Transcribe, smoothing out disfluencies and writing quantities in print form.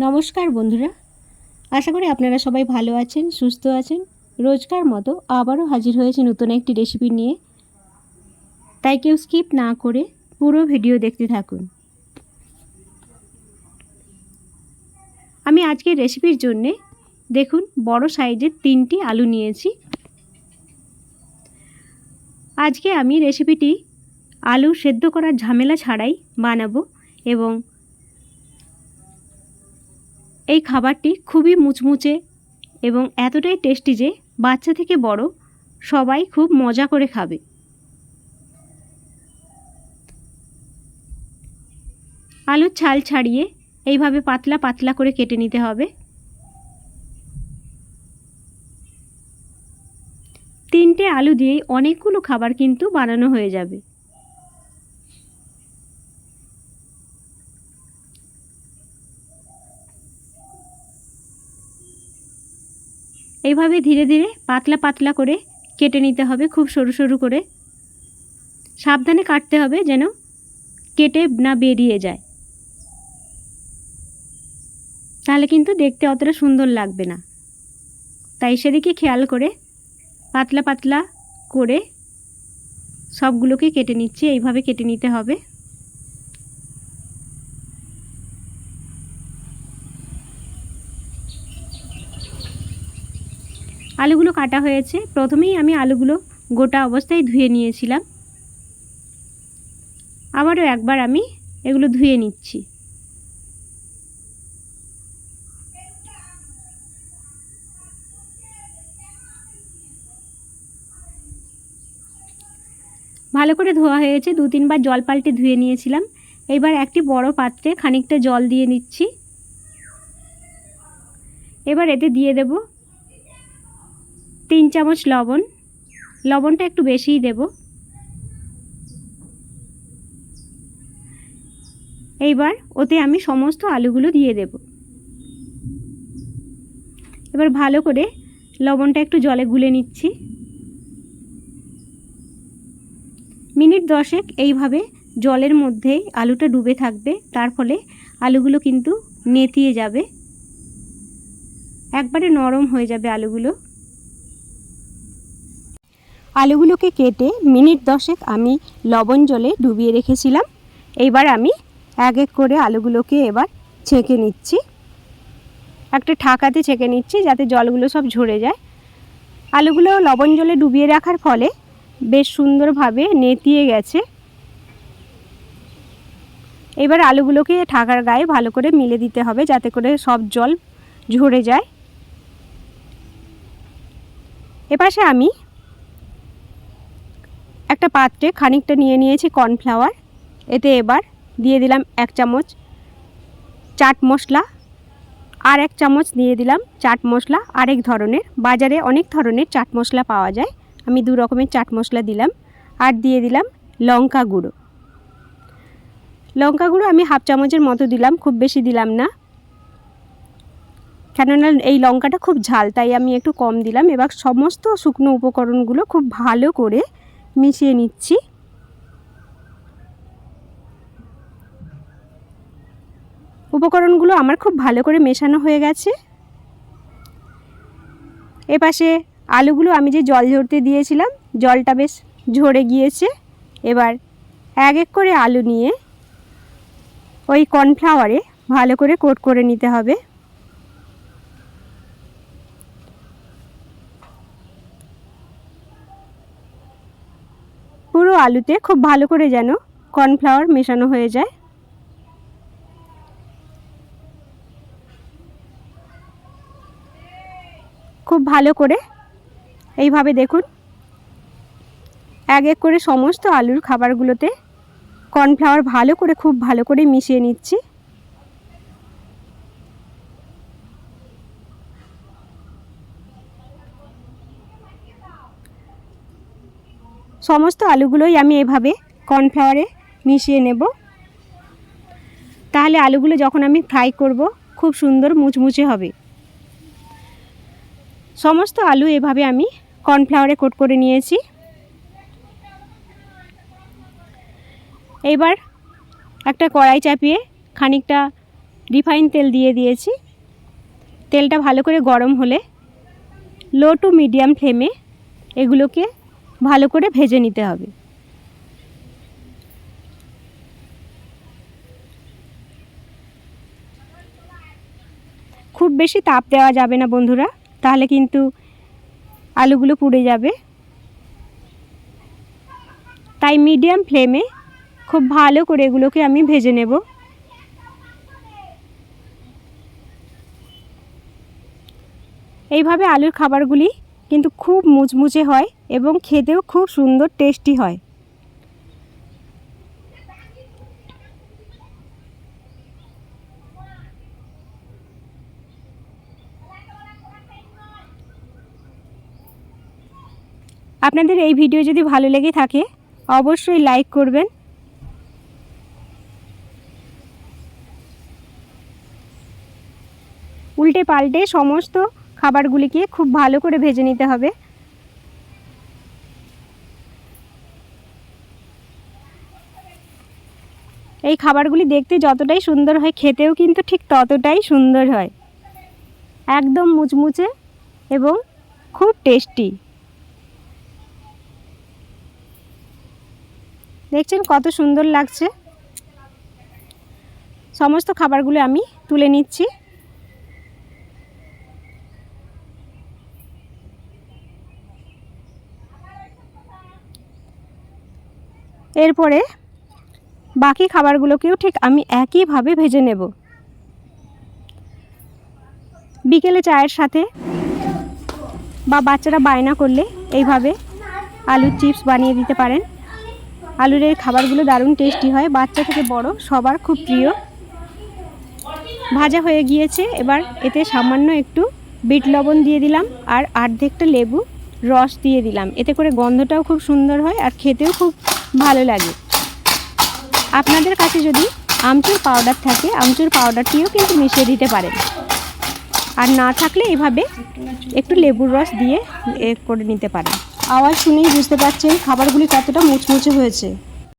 নমস্কার বন্ধুরা, আশা করি আপনারা সবাই ভালো আছেন, সুস্থ আছেন। রোজকার মতো আবারও হাজির হয়েছি নতুন একটি রেসিপি নিয়ে, তাই কেউ স্কিপ না করে পুরো ভিডিও দেখতে থাকুন। আমি আজকের রেসিপির জন্যে দেখুন বড় সাইজের 3টি আলু নিয়েছি। আজকে আমি রেসিপিটি আলু সেদ্ধ করার ঝামেলা ছাড়াই বানাবো এবং এই খাবারটি খুবই মুচমুচে এবং এতটাই টেস্টি যে বাচ্চা থেকে বড় সবাই খুব মজা করে খাবে। আলুর ছাল ছাড়িয়ে এইভাবে পাতলা পাতলা করে কেটে নিতে হবে। 3টে আলু দিয়েই অনেকগুলো খাবার কিন্তু বানানো হয়ে যাবে। এইভাবে ধীরে ধীরে পাতলা পাতলা করে কেটে নিতে হবে, খুব সরু সরু করে। সাবধানে কাটতে হবে যেন কেটে না বেরিয়ে যায়, তাহলে কিন্তু দেখতে অতটা সুন্দর লাগবে না। তাই সেদিকে খেয়াল করে পাতলা পাতলা করে সবগুলোকে কেটে নিচ্ছি। এইভাবে কেটে নিতে হবে। আলুগুলো কাটা হয়েছে। প্রথমেই আমি আলুগুলো গোটা অবস্থায় ধুয়ে নিয়েছিলাম, আবারও একবার আমি এগুলো ধুয়ে নিচ্ছি। ভালো করে ধোয়া হয়েছে, 2-3 বার জল পাল্টে ধুয়ে নিয়েছিলাম। এবার একটি বড় পাত্রে খানিকটা জল দিয়ে নিচ্ছি। এবার এতে দিয়ে দেব 3 চামচ লবণ। লবণটা একটু বেশিই দেব। এইবার ওতে আমি সমস্ত আলুগুলো দিয়ে দেব। এবার ভালো করে লবণটা একটু জলে গুলে নিচ্ছি। মিনিট 10 এইভাবে জলের মধ্যে আলুটা ডুবে থাকবে, তার ফলে আলুগুলো কিন্তু নেতিয়ে যাবে, একবারে নরম হয়ে যাবে আলুগুলো। আলুগুলোকে কেটে মিনিট 10 আমি লবণ জলে ডুবিয়ে রেখেছিলাম। এইবার আমি এক এক করে আলুগুলোকে এবার ছেঁকে নিচ্ছি। একটা ঢাকাতে ছেঁকে নিচ্ছি যাতে জলগুলো সব ঝরে যায়। আলুগুলো লবণ জলে ডুবিয়ে রাখার ফলে বেশ সুন্দরভাবে নেতিয়ে গেছে। এবার আলুগুলোকে ঢাকার গায়ে ভালো করে মিলে দিতে হবে যাতে করে সব জল ঝরে যায়। এপাশে আমি একটা পাত্রে খানিকটা নিয়ে নিয়েছি কর্নফ্লাওয়ার। এতে এবার দিয়ে দিলাম 1 চামচ চাট মশলা, আর 1 চামচ দিয়ে দিলাম চাট মশলা আরেক ধরনের। বাজারে অনেক ধরনের চাট মশলা পাওয়া যায়, আমি 2 রকমের চাট মশলা দিলাম। আর দিয়ে দিলাম লঙ্কা গুঁড়ো। লঙ্কা গুঁড়ো আমি 1/2 চামচের মতো দিলাম, খুব বেশি দিলাম না, কেননা এই লঙ্কাটা খুব ঝাল, তাই আমি একটু কম দিলাম। এবার সমস্ত শুকনো উপকরণগুলো খুব ভালো করে মিশিয়ে নিচ্ছি। উপকরণগুলো আমার খুব ভালো করে মেশানো হয়ে গেছে। এপাশে আলুগুলো আমি যে জল ঝরতে দিয়েছিলাম, জলটা বেশ ঝরে গিয়েছে। এবার এক এক করে আলু নিয়ে ওই কর্নফ্লাওয়ারে ভালো করে কোট করে নিতে হবে। পুরো আলুতে খুব ভালো করে যেন কর্নফ্লাওয়ার মেশানো হয়ে যায়। খুব ভালো করে এইভাবে দেখুন এক এক করে সমস্ত আলুর খাবারগুলোতে কর্নফ্লাওয়ার ভালো করে খুব ভালো করে মিশিয়ে নিচ্ছি। সমস্ত আলুগুলোই আমি এভাবে কর্নফ্লাওয়ারে মিশিয়ে নেব, তাহলে আলুগুলো যখন আমি ফ্রাই করব খুব সুন্দর মুচমুচে হবে। সমস্ত আলু এভাবে আমি কর্নফ্লাওয়ারে কোট করে নিয়েছি। এবার একটা কড়াই চাপিয়ে খানিকটা রিফাইন তেল দিয়ে দিয়েছি। তেলটা ভালো করে গরম হলে লো টু মিডিয়াম ফ্লেমে এগুলোকে ভালো করে ভেজে নিতে হবে। খুব বেশি তাপ দেওয়া যাবে না বন্ধুরা, তাহলে কিন্তু আলুগুলো পুড়ে যাবে। তাই মিডিয়াম ফ্লেমে খুব ভালো করে এগুলোকে আমি ভেজে নেব। এইভাবে আলুর খাবারগুলি কিন্তু খুব মুচমুচে হয় এবং খেতেও খুব সুন্দর টেস্টি হয়। আপনাদের এই ভিডিও যদি ভালো লেগে থাকে অবশ্যই লাইক করবেন। উল্টে পাল্টে সমস্ত খাবারগুলিকে খুব ভালো করে ভেজে নিতে হবে। এই খাবারগুলি দেখতে যতটাই সুন্দর হয় খেতেও কিন্তু ঠিক ততটাই সুন্দর হয়, একদম মুচমুচে এবং খুব টেস্টি। দেখছেন কত সুন্দর লাগছে। সমস্ত খাবারগুলো আমি তুলে নিচ্ছি। এরপরে বাকি খাবারগুলোকেও ঠিক আমি একইভাবে ভেজে নেব। বিকেলে চায়ের সাথে বা বাচ্চারা বায়না করলে এইভাবে আলুর চিপস বানিয়ে দিতে পারেন। আলুর এই খাবারগুলো দারুণ টেস্টি হয়, বাচ্চা থেকে বড় সবার খুব প্রিয়। ভাজা হয়ে গিয়েছে, এবার এতে সামান্য একটু বিট লবণ দিয়ে দিলাম আর অর্ধেকটা লেবু রস দিয়ে দিলাম। এতে করে গন্ধটাও খুব সুন্দর হয় আর খেতেও খুব ভালো লাগে। আপনাদের কাছে যদি আমচুর পাউডার থাকে আমচুর পাউডারটিও কিন্তু মিশিয়ে দিতে পারেন, আর না থাকলে এভাবে একটু লেবুর রস দিয়ে করে নিতে পারেন। আওয়াজ শুনেই বুঝতে পারছেন খাবারগুলি কতটা মুচমুচে হয়েছে।